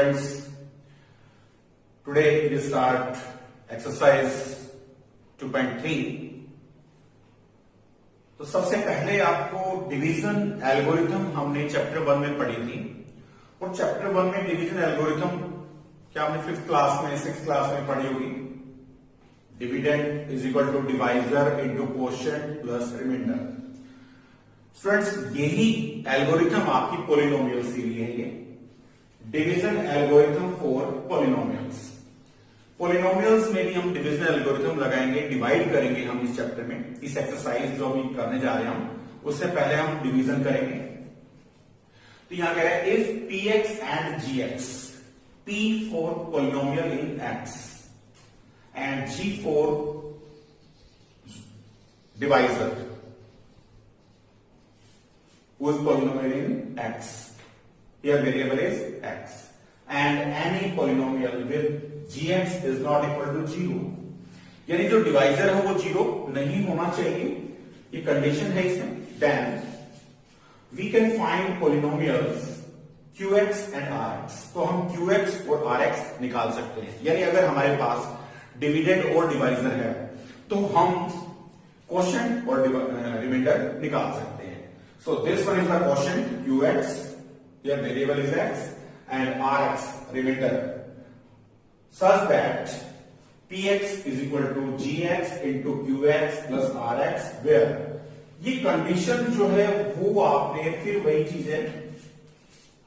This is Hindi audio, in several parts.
Students, today we start exercise 2.3. तो सबसे पहले आपको डिवीजन एल्गोरिथम हमने चैप्टर 1 में पढ़ी थी, और चैप्टर 1 में डिवीजन एल्गोरिथम क्या हमने 5th क्लास में 6th क्लास में पढ़ी होगी। Dividend is equal to divisor into quotient plus remainder. Students, यही एल्गोरिथम आपकी पॉलिनोमियल्स के लिए है। ये division algorithm for polynomials. Polynomials में भी हम डिवीजन एल्गोरिथम लगाएंगे, डिवाइड करेंगे हम इस चैप्टर में। इस एक्सरसाइज जो हम करने जा रहे हैं हम उससे पहले हम डिवीजन करेंगे। तो यहां कह रहा है if p x and g x, p for polynomial in x and g for divisor whose polynomial in x, here variable is x, and any polynomial with gx is not equal to 0, यानी जो डिवाइजर है वो 0 नहीं होना चाहिए, ये कंडीशन है इसमें। then we can find polynomials qx and rx, तो हम qx और rx निकाल सकते हैं। यानी अगर हमारे पास डिविडेंड और डिवाइजर है तो हम कोशेंट और रिमाइंडर निकाल सकते हैं। So this one is the quotient qx, here variable is x, and rx remainder, such that px is equal to gx into qx plus rx, where ये कंडीशन जो है वो आपने फिर वही चीज है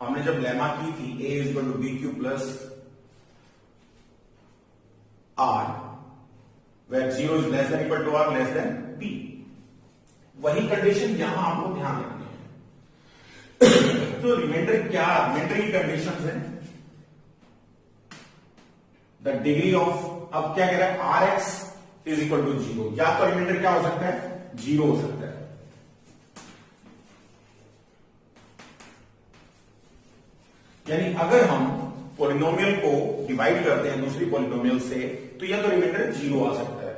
हमने जब लेमा की थी, a is equal to bq plus r, where 0 is less than equal to r less than b, वही कंडीशन यहां आपको ध्यान रखनी है। तो रिमाइंडर क्या, रिमाइंडर की कंडीशंस है द डिग्री ऑफ, अब क्या कह रहा है r x is equal to 0, या तो रिमाइंडर क्या हो सकता है 0 हो सकता है। यानी अगर हम पॉलिनोमियल को डिवाइड करते हैं दूसरी पॉलिनोमियल से तो या तो रिमाइंडर 0 आ सकता है,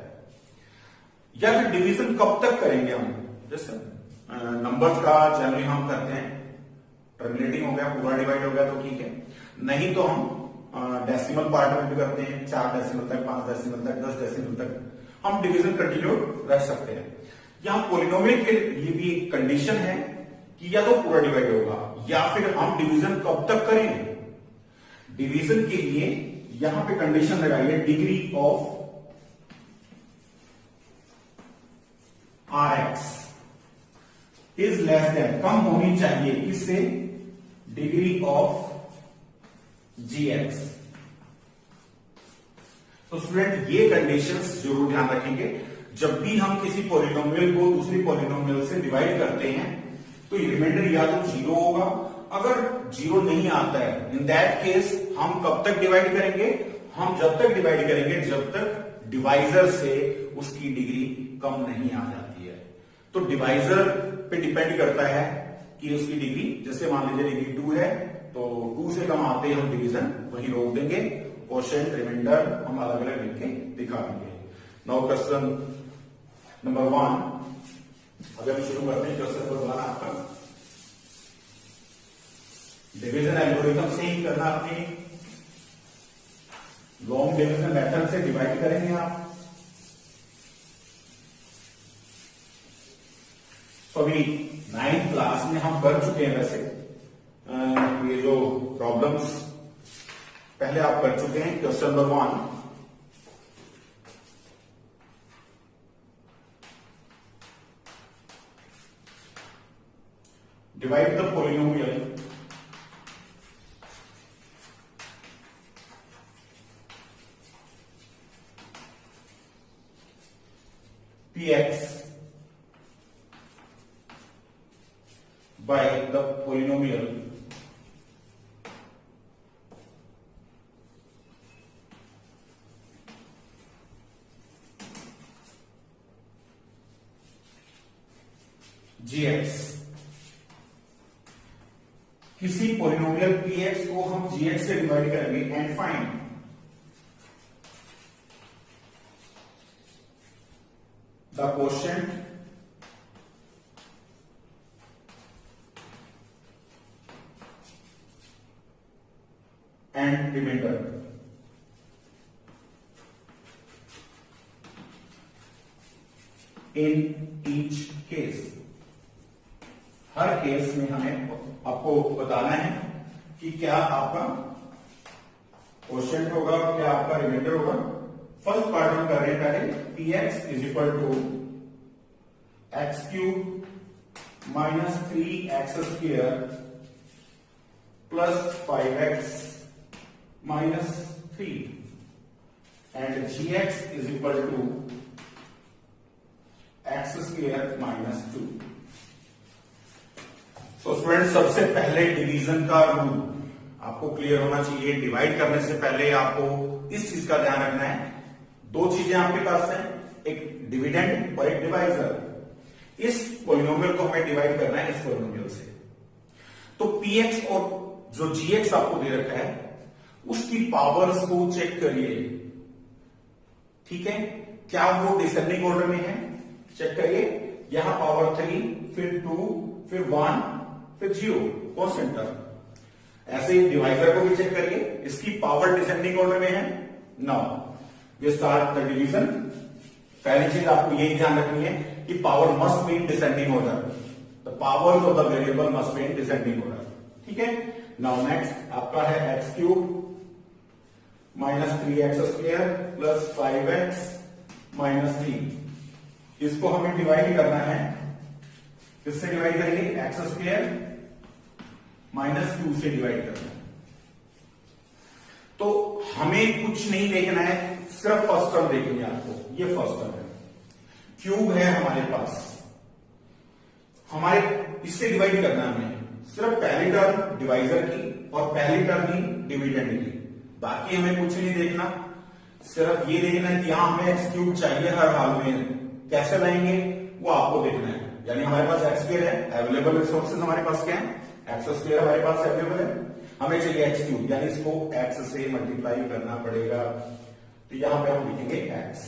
या फिर डिवीजन कब तक करेंगे हम, जैसे नंबर्स का जनरली हम करते हैं टर्मिनेटिंग हो गया, पूरा डिवाइड हो गया तो ठीक है, नहीं तो हम डेसिमल पार्ट में भी करते हैं, 4 डेसिमल तक, 5 डेसिमल तक, 10 डेसिमल तक हम डिवीजन कंटिन्यू रख सकते हैं। यहां पॉलिनोमियल के लिए भी एक कंडीशन है कि या तो पूरा डिवाइड होगा या फिर हम डिवीजन कब तक करें। डिवीजन के लिए यहां पे कंडीशन लगाइए degree of R x is less than, कम होनी चाहिए किससे, डिग्री ऑफ जी एक्स। तो स्टूडेंट ये कंडीशंस जरूर ध्यान रखेंगे। जब भी हम किसी पॉलिनोमियल को दूसरी पॉलिनोमियल से डिवाइड करते हैं तो रिमाइंडर या तो 0 होगा, अगर 0 नहीं आता है इन दैट केस हम कब तक डिवाइड करेंगे, हम जब तक डिवाइड करेंगे जब तक डिवाइजर से उसकी डिग्री कम नहीं आ जाती है। तो डिवाइजर पे डिपेंड करता है कि उसकी डिग्री, जैसे मान लीजिए डिग्री 2 है तो 2 से कम आते ही हम डिवीजन वहीं रोक देंगे, क्वोशिएंट रिमाइंडर हम अलग अलग लिख के दिखा देंगे। नाउ क्वेश्चन नंबर 1, अगर हम शुरू करते हैं क्वेश्चन नंबर 1 आपका डिवीजन एल्गोरिथम से ही करना, अपनी लॉन्ग डिवीजन मेथड से डिवाइड करेंगे आप। तो अभी 9th क्लास में हम कर चुके हैं, वैसे ये जो प्रॉब्लम्स पहले आप कर चुके हैं। Question number 1, divide the polynomial px by the polynomial gx। किसी पॉलिनोमियल px को हम gx से डिवाइड करेंगे and find the quotient and remainder. In each case, हर केस में हमें आपको बताना है कि क्या आपका क्वोशिएंट होगा, क्या आपका रिमाइंडर होगा। फर्स्ट पार्ट हम कर रहे हैं पहले, p x is equal to x cube minus 3x square plus 5x minus 3 and gx is equal to x square minus 2। So student, सबसे पहले डिवीजन का रूल आपको क्लियर होना चाहिए। डिवाइड करने से पहले आपको इस चीज का ध्यान रखना है, दो चीजें आपके पास हैं, एक डिविडेंड और एक डिवाइजर। इस पॉलिनोमियल को हमें डिवाइड करना है इस पॉलिनोमियल से। तो px और जो gx आपको दे रखा है उसकी पावर्स को चेक करिए, ठीक है, क्या वो डिसेंडिंग ऑर्डर में है, चेक करिए। यहां पावर 3, फिर 2, फिर 1, फिर 0 कांस्टेंट टर्म। ऐसे ही डिवाइजर को भी चेक करिए, इसकी पावर डिसेंडिंग ऑर्डर में है। Now we start the division. पहली चीज आपको यही ध्यान रखनी है कि power must be in descending order, the powers of the variable must be in descending order, ठीक है। नाउ नेक्स्ट आपका है x cube minus 3x square plus 5x minus 3। इसको हमें डिवाइड करना है, किससे डिवाइड करेंगे, एक्स स्क्वायर माइनस 2 से डिवाइड करना है। तो हमें कुछ नहीं देखना है, सिर्फ फर्स्ट टर्म देखेंगे आपको। ये फर्स्ट टर्म है, क्यूब है हमारे पास, हमारे इससे डिवाइड करना है हमें। सिर्फ पहली टर्म डिवाइजर की और पहली टर्म ही डिविडेंड की, बाकी हमें कुछ नहीं देखना। सिर्फ ये देखना है कि यहां हमें एक्स क्यूब चाहिए हर हाल में, कैसे लाएंगे वो आपको देखना है। यानी हमारे पास एक्स स्क्वायर है, अवेलेबल रिसोर्सेज हमारे पास क्या है, एक्स स्क्वायर हमारे पास अवेलेबल है, हमें चाहिए एक्स क्यूब, यानी इसको एक्स से मल्टीप्लाई करना पड़ेगा। तो यहां पे हम लिखेंगे एक्स,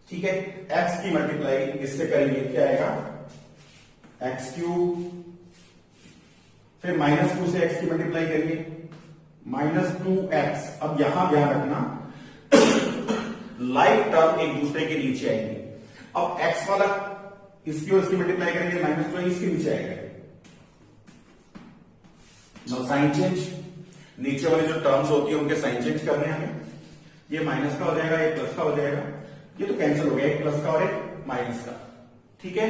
ठीक है। एक्स की मल्टीप्लाई इससे करेंगे, क्या आएगा, एक्स क्यूब, फिर माइनस 2 से एक्स की मल्टीप्लाई करिए, माइनस 2x। अब यहां ध्यान रखना, लाइक टर्म एक दूसरे के नीचे आएंगे। अब x वाला इसकी और इसकी मल्टीप्लाई करेंगे, माइनस 2 इसके नीचे आएगा। नो साइन चेंज, नीचे वाली जो टर्म्स होती है उनके साइन चेंज करने हैं हमें। ये माइनस का हो जाएगा, ये प्लस का हो जाएगा, ये तो कैंसिल हो गया, एक प्लस का और एक माइनस का, ठीक है।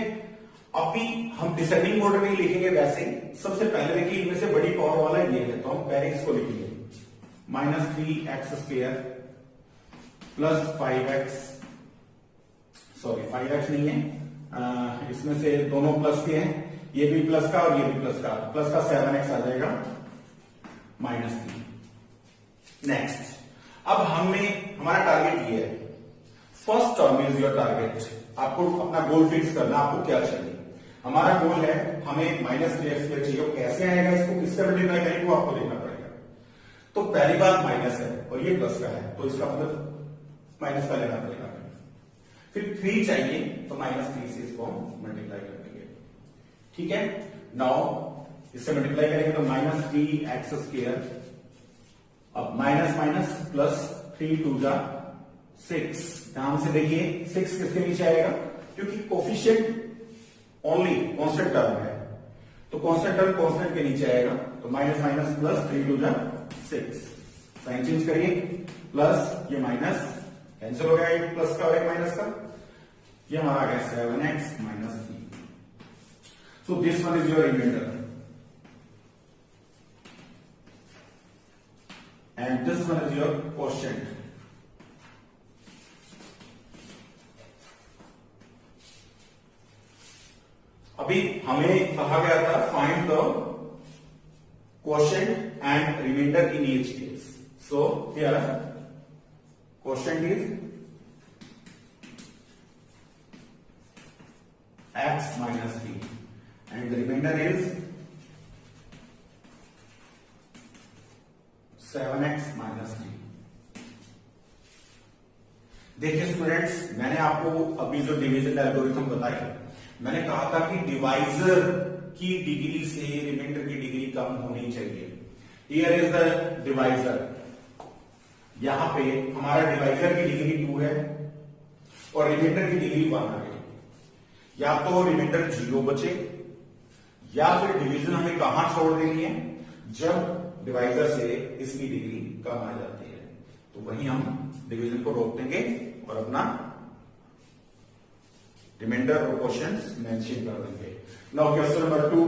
अभी हम डिसेंडिंग ऑर्डर में लिखेंगे वैसे ही। सबसे पहले देखिए इनमें से बड़ी पावर वाला ये है, तो हम पहले इसको लिखेंगे, minus 3x square plus 5x, sorry 5x नहीं है, इसमें से दोनों प्लस के हैं, ये भी प्लस का और ये भी प्लस का, 7x आ जाएगा माइनस 3। नेक्स्ट, अब हमें हमारा टारगेट ये है, first term is your target. आपको अपना गोल फिक्स करना, आपको क्या चाहिए। हमारा गोल है, हमें माइनस 3x चाहिए, कैसे आएगा, इसको किससे मल्टीप्लाई करेंगे वो आपको देखना पड़ेगा। तो पहली बात माइनस है और ये प्लस का है, तो इसका मतलब माइनस का लेना पड़ेगा। फिर 3 चाहिए, तो माइनस 3 से इसको हम मल्टीप्लाई कर देंगे, ठीक है। नाउ इससे मल्टीप्लाई करेंगे तो माइनस 3x स्क्वायर, अब माइनस माइनस प्लस 3 2 जा 6। ध्यान से देखिए 6 किसके नीचे आएगा, क्योंकि कोफिशिएंट ओनली कांस्टेंट टर्म है, तो कांस्टेंट टर्म कांस्टेंट के नीचे आएगा। तो माइनस माइनस प्लस 3 2 जा 6, साइन चेंज करिए, प्लस ये माइनस कैंसिल हो गया, एक प्लस का और एक माइनस का, ये हमारा आ गया 7x minus 3। So this one is your remainder and this one is your quotient. अभी हमें कहा गया था find the quotient and remainder in each case. So here quotient is x minus 3 and the remainder is 7x minus 3। देखिए स्टूडेंट्स, मैंने आपको अभी जो डिवीजन एल्गोरिथम बताई, मैंने कहा था कि डिवाइजर की डिग्री से रिमाइंडर की डिग्री कम होनी चाहिए। हियर इज द डिवाइजर, यहां पे हमारा डिवाइजर की डिग्री 2 है और रिमाइंडर की डिग्री 1 आ गई। या तो रिमाइंडर 0 बचे या फिर डिवीजन हमें कहां छोड़ देनी है, जब डिवाइजर से इसकी डिग्री कम आ जाती है, तो वहीं हम डिवीजन को रोक देंगे और अपना रिमाइंडर और क्वेश्चंस मेंशन कर देंगे। Now question number 2,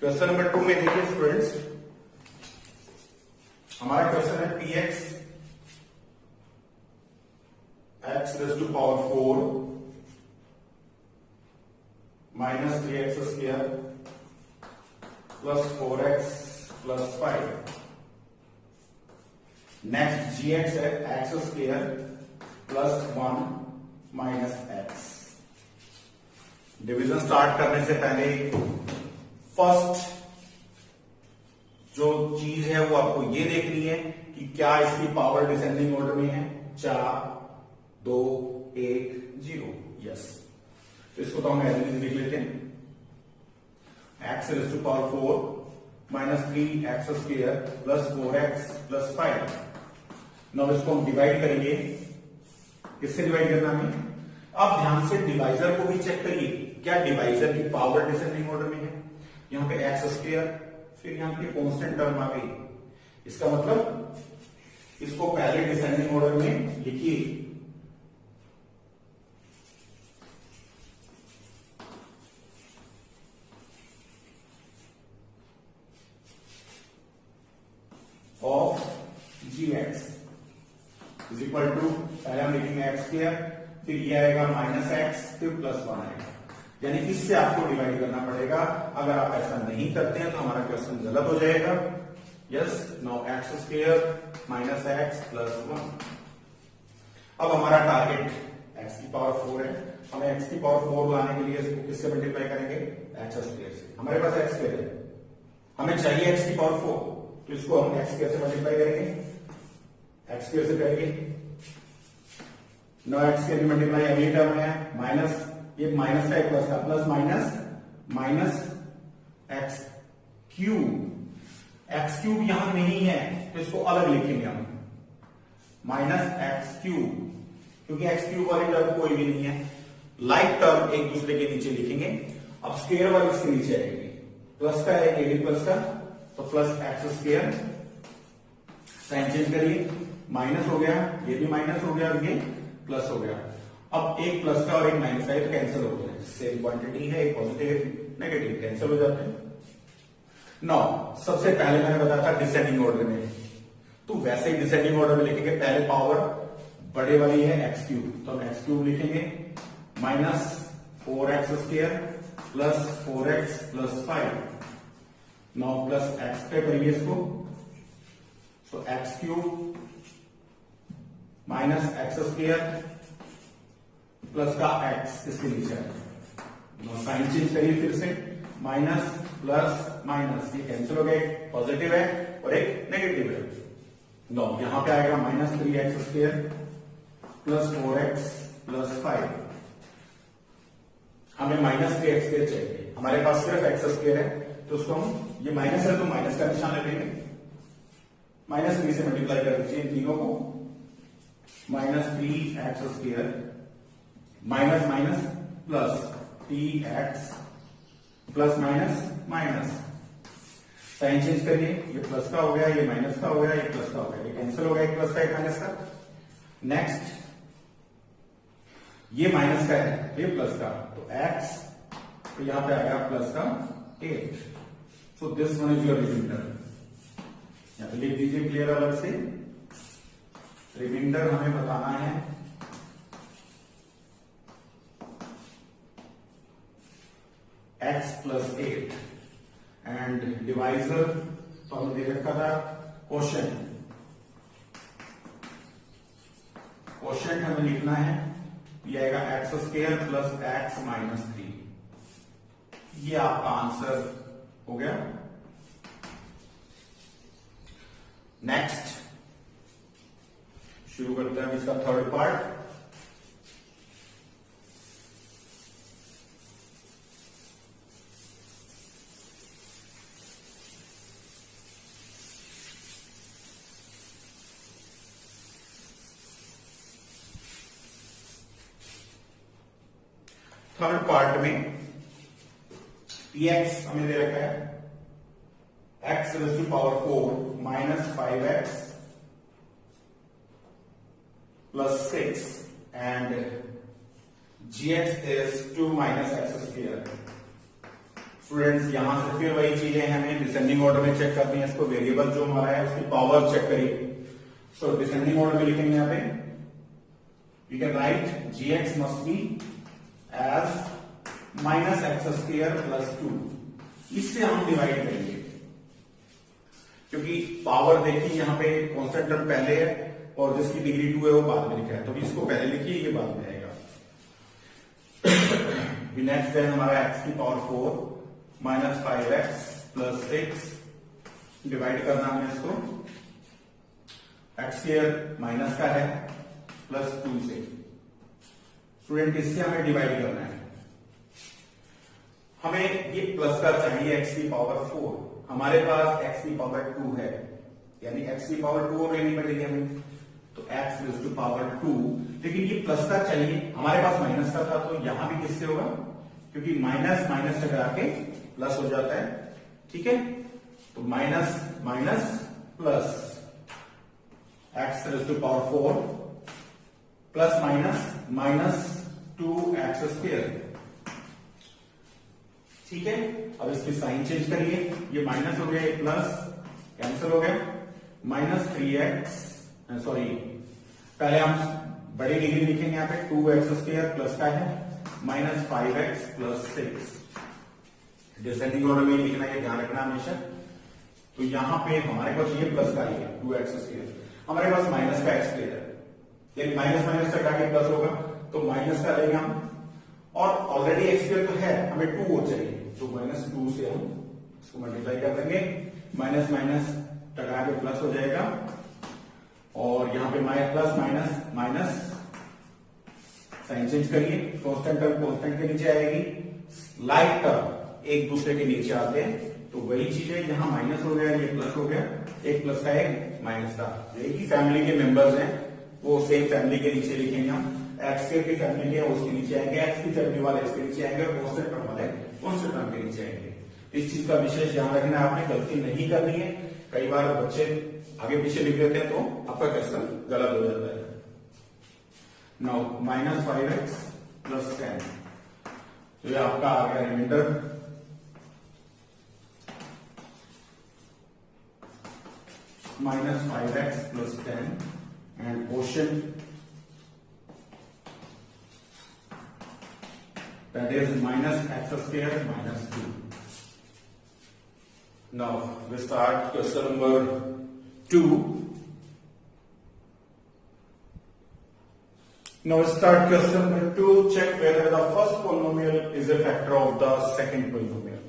question number 2 में देखिए स्टूडेंट्स, हमारा क्वेश्चन है p x raise to power 4 minus 3x square plus 4x plus 5। Next gx है x square plus 1 minus x। Division start करने से पहले फर्स्ट जो चीज है वो आपको ये देखनी है कि क्या इसकी पावर डिसेंडिंग ऑर्डर में है, 4 2 1 0। यस, तो इसको तो हम एज इट इज लिख लेते हैं, x raise to power 4 minus 3x square plus 4x plus 5। Now इसको हम डिवाइड करेंगे, किससे डिवाइड करना है? अब ध्यान से डिवाइजर को भी चेक करिए, क्या डिवाइजर की पावर डिसेंडिंग ऑर्डर में है? यहां पे x स्क्वायर, फिर यहां पे कांस्टेंट टर्म आ गई, इसका मतलब इसको पहले डिसेंडिंग ऑर्डर में लिखिए। Of gx is equal to, पहले हम लिखेंगे x स्क्वायर, फिर ये आएगा माइनस x, फिर प्लस 1 आएगा, यानी इससे आपको डिवाइड करना पड़ेगा। अगर आप ऐसा नहीं करते हैं तो हमारा क्वेश्चन गलत हो जाएगा। Yes, now x square minus x plus 1। अब हमारा टारगेट x की पावर 4 है, हमें x की पावर 4 लाने के लिए इसको किससे मल्टीप्लाई करेंगे? x स्क्वायर से। हमारे पास x स्क्वायर है, हमें चाहिए x की पावर 4, तो इसको हम x स्क्वायर से मल्टीप्लाई करेंगे, x स्क्वायर से करेंगे। नाउ x स्क्वायर मल्टीप्लाई अगली टर्म है माइनस, ये माइनस का एक प्लस का, plus minus minus x cube यहां नहीं है तो इसको अलग लिखेंगे हम, माइनस एक्स क्यूब, क्योंकि एक्स क्यूब वाली टर्म कोई भी नहीं है, लाइक टर्म एक दूसरे के नीचे लिखेंगे। अब स्क्वायर वाली इसके नीचे आएगी, प्लस का है ए प्लस का, तो plus x square, sign change करिए, माइनस हो गया, ये भी माइनस हो गया और ये प्लस हो गया। अब एक प्लस का और एक माइनस का तो कैंसिल हो गया, सेम क्वांटिटी है, एक पॉजिटिव एक नेगेटिव, कैंसिल हो जाते हैं। नौ, सबसे पहले मैंने बताया था डिसेंडिंग ऑर्डर में, तो वैसे ही डिसेंडिंग ऑर्डर में लिखेंगे, पहले पावर बड़े वाली है एक्स क्यूब, तो हम एक्स क्यूब लिखेंगे, minus 4x square plus 4x plus 5। नौ प्लस एक्स पे करिए इसको, तो x cube minus x square plus का x इसके नीचे आएगा। साइन चेंज करिए फिर से, माइनस प्लस माइनस, ये कैंसिल हो गए, पॉजिटिव है और एक नेगेटिव है। नो, यहां पे आएगा minus 3x square plus 4x plus 5। हमें माइनस 3x स्क्वायर चाहिए, हमारे पास सिर्फ x स्क्वायर है, तो उसको हम, ये माइनस है तो माइनस का निशान लगेंगे, माइनस 3 से मल्टीप्लाई कर दीजिए इन तीनों को, minus 3x square minus minus plus 3x plus minus minus, sign change करिए, ये प्लस का हो गया, ये माइनस का हो गया, ये प्लस का हो गया, ये कैंसिल हो गया, एक प्लस का एक माइनस का। नेक्स्ट, ये माइनस का है, ये प्लस का, तो x, तो यहां पे आएगा प्लस का 8। So this one is your remainder, यहां पे लिख दीजिए क्लियर अलग से। रिमाइंडर हमें बताना है x प्लस 8 एंड डिवाइजर तो हमने दे रखा था क्वोशिएंट हमें लिखना है, ये आएगा x square plus x minus 3। ये आपका आंसर हो गया। नेक्स्ट, शुरू करते हैं इसका थर्ड पार्ट। थर्ड पार्ट में px हमें दे रखा है x raise to power 4 minus 5x plus 6 and gx is 2 minus x square. Students यहां से फिर वही चीजें हमें डिसेंडिंग ऑर्डर में चेक करनी है। इसको वेरिएबल जो हमारा है उसकी पावर चेक करिए। सो डिसेंडिंग ऑर्डर में लिखेंगे यहां पे we can write gx must be as minus x square plus 2। इससे हम डिवाइड करेंगे क्योंकि पावर देखिए यहां पे कांस्टेंट टर्म पहले है और जिसकी डिग्री 2 है वो बाद में लिखा है, तो इसको पहले लिखिए, ये बाद में आएगा। नेक्स्ट है हमारा x की power 4 minus 5x plus 6 divide करना है इसको x स्क्वायर माइनस का है प्लस 2 से। स्टूडेंट इससे हमें डिवाइड करना है। हमें ये प्लस का चाहिए x की पावर 4, हमारे पास x की पावर 2 है, यानी x की पावर 2 और लेनी पड़ेगी हमें, तो x रेज़ टू पावर 2। लेकिन ये प्लस का चाहिए, हमारे पास माइनस का था, तो यहां भी किससे होगा, क्योंकि माइनस माइनस टकरा के प्लस हो जाता है। ठीक है, तो minus minus plus x raise to power 4 plus minus minus 2x square. ठीक है, अब इसकी साइन चेंज करिए, ये माइनस हो गया, ये प्लस कैंसिल हो गया, माइनस 3x, सॉरी पहले हम बड़ी डिग्री लिखेंगे यहाँ पे 2x स्क्वायर प्लस का है minus 5x plus 6। Descending order में लिखना, ये ध्यान रखना हमेशा। तो यहां पे हमारे पास ये प्लस का ही है 2x स्क्वायर, हमारे पास माइनस का x स्क्वायर है, यानी माइनस माइनस तक आके प्लस होगा, तो माइनस का लेंगे हम, और ऑलरेडी एक्स स्क्वायर तो है, हमें 2 और चाहिए, तो माइनस 2 से हम इसको मल्टीप्लाई कर देंगे, माइनस माइनस टकरा के प्लस हो जाएगा, और यहां पे plus minus minus sign change करिए, कांस्टेंट टर्म कांस्टेंट के नीचे आएगी, लाइक टर्म एक दूसरे के नीचे आते हैं, तो वही चीज है, यहां माइनस हो गया, ये प्लस हो गया, एक प्लस का एक माइनस का, एक ही फैमिली के मेंबर्स हैं, वो सेम फैमिली के नीचे लिखेंगे हम। एक्स स्क्वायर की फैमिली के उसके नीचे आएंगे, एक्स की फैमिली वाले इसके नीचे आएंगे, और कांस्टेंट टर्म वाले कांस्टेंट टर्म के नीचे आएंगे। इस चीज का विशेष ध्यान रखना है, आपने गलती नहीं करनी है। कई बार बच्चे आगे पीछे लिख देते हैं तो आपका क्वेश्चन गलत हो जाता है। नाउ माइनस 5x प्लस 10, तो ये आपका आ गया remainder, minus 5x plus 10 and quotient that is minus x square minus 2. Now we start question number 2. Now start question number 2. Check whether the first polynomial is a factor of the second polynomial.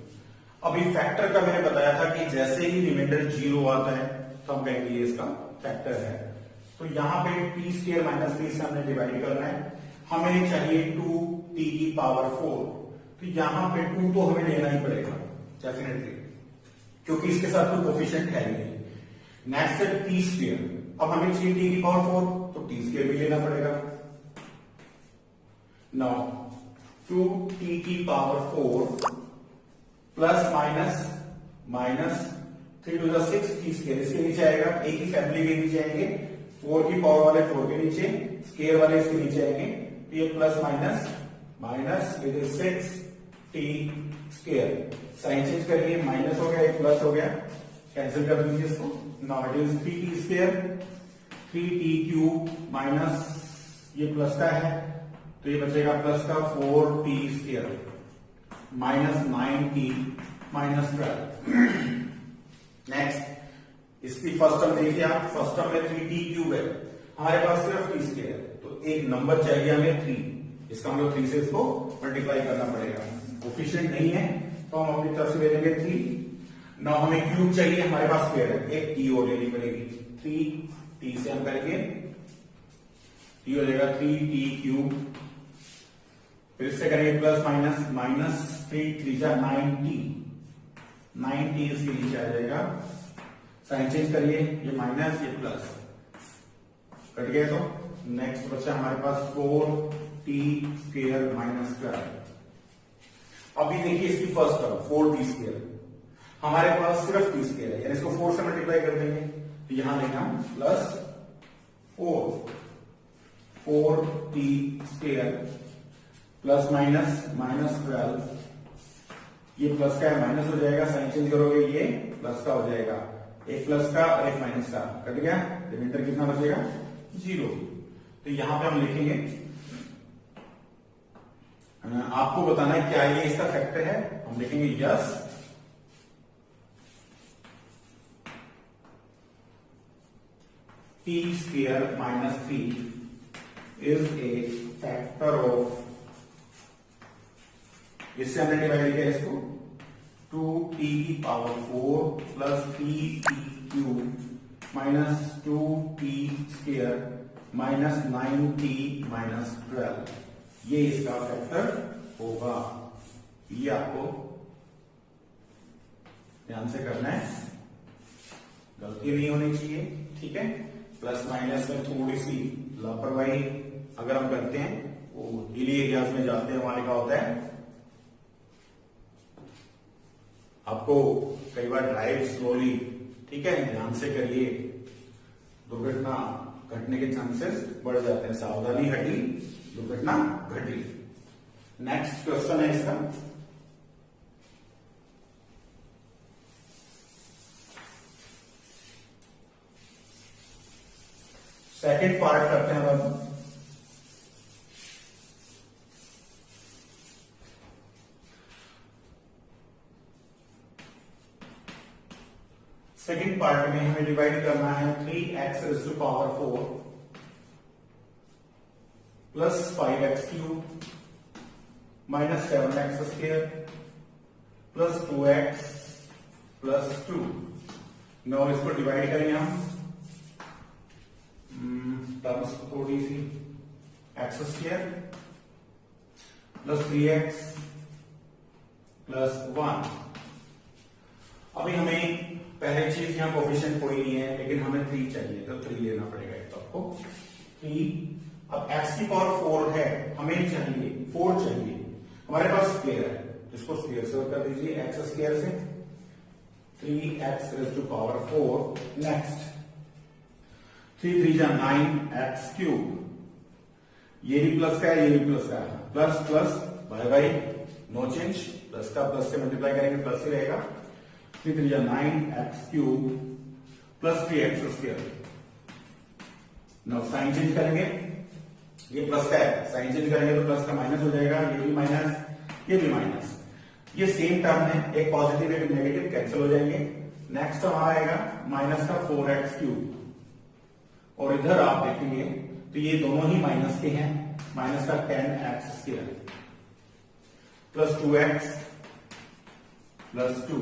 अभी फैक्टर का मैंने बताया था कि जैसे ही रिमाइंडर 0 आता है तो हम कहेंगे ये इसका फैक्टर है। तो यहां पे t स्क्वायर माइनस 3 से हमने डिवाइड करना है, हमें चाहिए 2t की पावर 4, तो यहां पे 2 तो हमें लेना ही पड़ेगा डेफिनेटली, क्योंकि इसके साथ कोई कोफिशिएंट है ही नहीं। नेक्स्ट है t स्क्वायर, अब हमें चाहिए t की पावर 4, तो t स्क्वायर भी लेना पड़ेगा। नाउ 2t की power 4 plus minus minus 3 to the 6 t square, इसके नीचे आएगा, एक ही फैमिली के नीचे आएंगे, 4 की पावर वाले 4 के नीचे, स्क्वायर वाले इसके नीचे आएंगे, ये plus minus minus it is 6t square. Sign change करिए, माइनस हो गया, एक प्लस हो गया, कैंसिल कर दीजिए इसको। Now it is 3t square, 3t cube minus ये प्लस का है, तो ये बचेगा प्लस का 4t square minus 9t minus 12। Next इसकी फर्स्ट टर्म देखिए आप, फर्स्ट टर्म में 3t क्यूब है, हमारे पास सिर्फ t स्क्वायर है, तो एक नंबर चाहिए हमें 3, इसका मतलब 3 से इसको मल्टीप्लाई करना पड़ेगा। कोफिशिएंट नहीं है तो हम अपनी तरफ से ले लेंगे 3। नाउ हमें क्यूब चाहिए, हमारे पास स्क्वायर है, एक t और लेनी पड़ेगी, 3t से हम करेंगे टी हो जाएगा 3t³। फिर इससे करेंगे प्लस माइनस, माइनस 3 जा 9t, 9t इसके नीचे आ जाएगा। साइन चेंज करिए, ये माइनस ये प्लस कट गया। तो नेक्स्ट बचा हमारे पास 4t² माइनस 12। अभी देखिए इसकी फर्स्ट टर्म 4t², हमारे पास सिर्फ t² है, यानी इसको 4 से मल्टीप्लाई कर देंगे तो यहां लेंगे हम plus 4t² plus minus minus 12, ये प्लस का है माइनस हो जाएगा, साइन चेंज करोगे ये प्लस का हो जाएगा, एक प्लस का और एक माइनस का कट गया, रिमाइंडर कितना बचेगा 0। तो यहां पे हम लिखेंगे, आपको बताना है क्या ये इसका फैक्टर है, हम लिखेंगे yes t² minus 3 is a factor of, इससे हमने डिवाइड किया इसको 2t⁴ plus 3t³ minus 2t² minus 9t minus 12, ये इसका फैक्टर होगा। ये आपको ध्यान से करना है, गलती नहीं होनी चाहिए, ठीक है। प्लस माइनस में थोड़ी सी लापरवाही अगर हम करते हैं, वो हिली एरियाज में जाते हैं, वहां लिखा होता है आपको कई बार ड्राइव स्लोली, ठीक है, ध्यान से करिए, दुर्घटना घटने के चांसेस बढ़ जाते हैं। सावधानी हटी दुर्घटना घटी। नेक्स्ट क्वेश्चन है इसका, सेकंड पार्ट करते हैं अब। सेकंड पार्ट में हमें डिवाइड करना है 3x⁴ plus 5x³ minus 7x² plus 2x plus 2। No इसको डिवाइड करेंगे हम, टर्म्स थोड़ी सी, x² प्लस 3x प्लस 1। अभी हमें पहले चीज यहां कोफिशिएंट कोई नहीं है, लेकिन हमें 3 चाहिए, तो 3 लेना पड़ेगा एक तो आपको 3। अब x⁴ है, हमें चाहिए 4 चाहिए, हमारे पास स्क्वायर है, इसको स्क्वायर से कर दीजिए, x² से 3x⁴। नेक्स्ट 3 3 जा 9x³, ये भी प्लस का है, ये भी प्लस का है, plus plus by by no change, plus का प्लस से मल्टीप्लाई करेंगे प्लस ही रहेगा। 3 3 जा 9x³ plus 3x²। Now sine change करेंगे, ये प्लस का है, साइन चेंज करेंगे तो प्लस का माइनस हो जाएगा, ये भी माइनस ये भी माइनस, ये सेम टर्म है, एक पॉजिटिव एक नेगेटिव कैंसिल हो जाएंगे। नेक्स्ट हमारा आएगा माइनस का 4x³ और इधर आप देखेंगे तो ये दोनों ही माइनस के हैं, माइनस का 10x² plus 2x plus 2।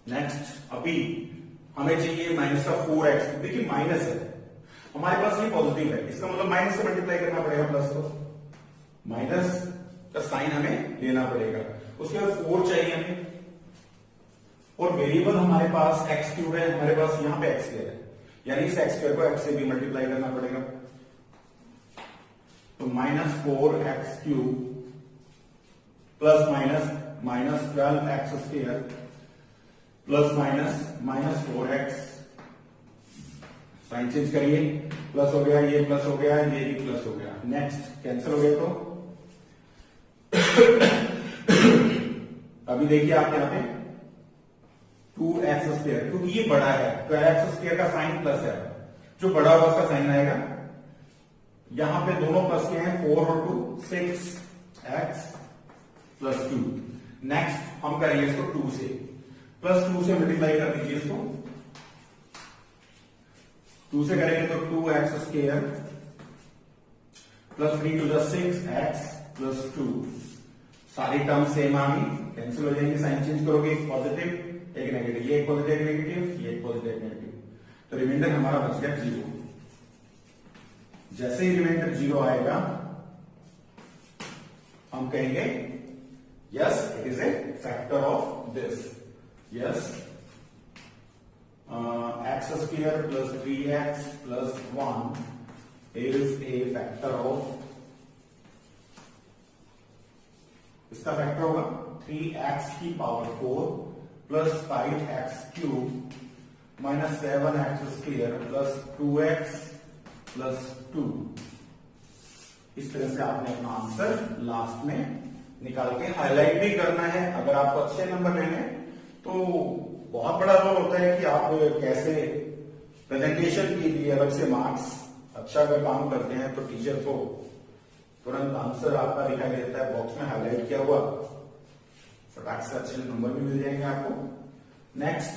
Next अभी हमें चाहिए माइनस का 4x, देखिए माइनस है, हमारे पास ये पॉजिटिव है, इसका मतलब माइनस से मल्टीप्लाई करना पड़ेगा प्लस को, माइनस का साइन हमें लेना पड़ेगा। उसके बाद 4 चाहिए हमें, और वेरिएबल हमारे पास x³ है, हमारे पास यहां पे x² है, यानी इस x² को x से भी मल्टीप्लाई करना पड़ेगा, तो minus 4x³ plus minus minus 12x² plus minus minus 4x, sign change करिए, प्लस हो गया, ये प्लस हो गया, ये भी प्लस हो गया, नेक्स्ट कैंसिल हो गया। तो अभी देखिए आप यहां पे 2x², क्योंकि ये बड़ा है तो x² का साइन प्लस है, जो बड़ा होगा उसका साइन आएगा। यहां पे दोनों प्लस के हैं, 4 और 2 6x प्लस 2। नेक्स्ट हम करेंगे इसको 2 से, प्लस 2 से मल्टीप्लाई कर दीजिए इसको, 2 से करेंगे तो 2x² प्लस 3 2 जा 6x प्लस 2, सारी टर्म सेम आ गई, कैंसिल हो जाएंगे, साइन चेंज करोगे, एक पॉजिटिव एक नेगेटिव, ये एक पॉजिटिव एक नेगेटिव, ये एक पॉजिटिव एक नेगेटिव, तो रिमाइंडर हमारा बच गया 0। जैसे ही रिमाइंडर 0 आएगा हम कहेंगे yes it is a factor of this, yes x square plus 3x plus 1 is a factor of, इसका फैक्टर होगा 3x की power 4 plus 5x cube minus 7x square plus 2x plus 2। इस तरह से आपने अपना आंसर लास्ट में निकाल के हाईलाइट भी करना है। अगर आपको अच्छे नंबर लेने तो बहुत बड़ा रोल होता है कि आप कैसे प्रेजेंटेशन के लिए अलग से मार्क्स अच्छा अगर काम करते हैं तो टीचर को तुरंत आंसर आपका दिखाई देता है बॉक्स में हाईलाइट किया हुआ, फटाक से अच्छे नंबर भी मिल जाएंगे आपको। नेक्स्ट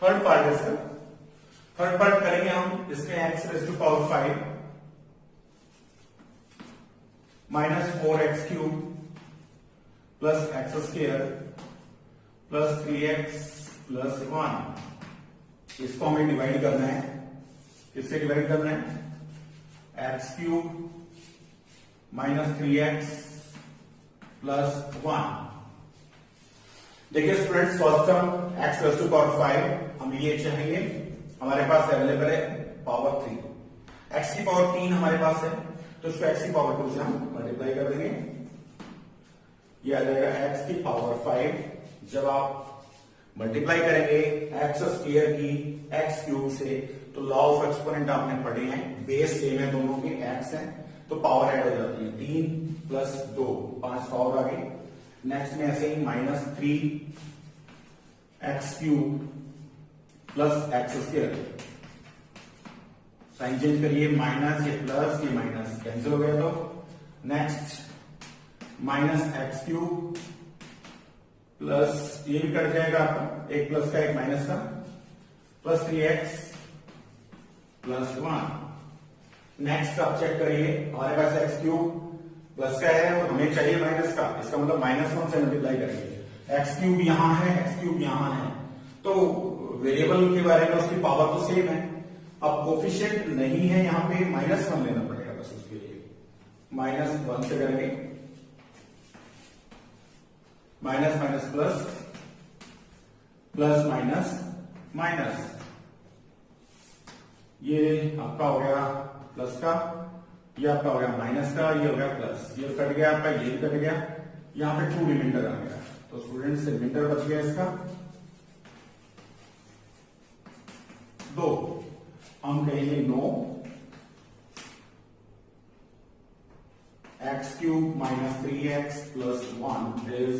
थर्ड पार्ट है सर, थर्ड पार्ट करेंगे हम। इसमें x raise to power 5 minus 4x cube plus x square plus 3x plus 1, इसको हमें डिवाइड करना है। किससे डिवाइड करना है? x cube minus 3x plus 1। देखिए students, first term x raise to power 5 हम ये चाहिए, हमारे पास अवेलेबल है पावर 3, x की पावर 3 हमारे पास है तो इसको x की पावर 2 से हम मल्टीप्लाई कर देंगे, ये आ जाएगा x की पावर 5। जब आप मल्टीप्लाई करेंगे x स्क्वायर की x क्यूब से तो लॉ ऑफ एक्सपोनेंट आपने पढ़े हैं, बेस सेम है दोनों के, x है तो पावर ऐड हो जाती है, 3 प्लस 2 5 पावर आ गई। नेक्स्ट में ऐसे ही minus 3x cube plus x square, sign change करिए, माइनस ये प्लस ये माइनस कैंसिल हो गया तो next minus x cube plus ये भी कट जाएगा आपका, एक प्लस का एक माइनस का, प्लस 3x प्लस 1। नेक्स्ट आप चेक करिए, हमारे पास x क्यूब प्लस का है और हमें चाहिए माइनस का, इसका मतलब -1 से मल्टीप्लाई करेंगे। x क्यूब यहां है, x क्यूब यहां है, तो वेरिएबल के बारे में उसकी पावर तो सेम है। अब कोफिशिएंट नहीं है यहां पे, -1 लेना पड़ेगा बस उसके लिए, -1 से करेंगे, minus minus plus, plus minus minus, ये आपका हो गया प्लस का, ये आपका हो गया माइनस का, ये हो गया प्लस, ये कट गया आपका, ये भी कट गया, यहां पे 2 रिमाइंडर आ गया, तो स्टूडेंट्स रिमाइंडर बच गया इसका 2। हम कहेंगे no x cube minus 3x plus 1 is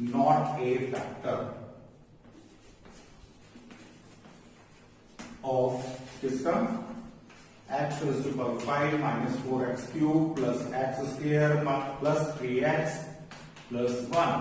not a factor of किसका, x raise to power 5 minus 4x cube plus x square plus 3x plus 1।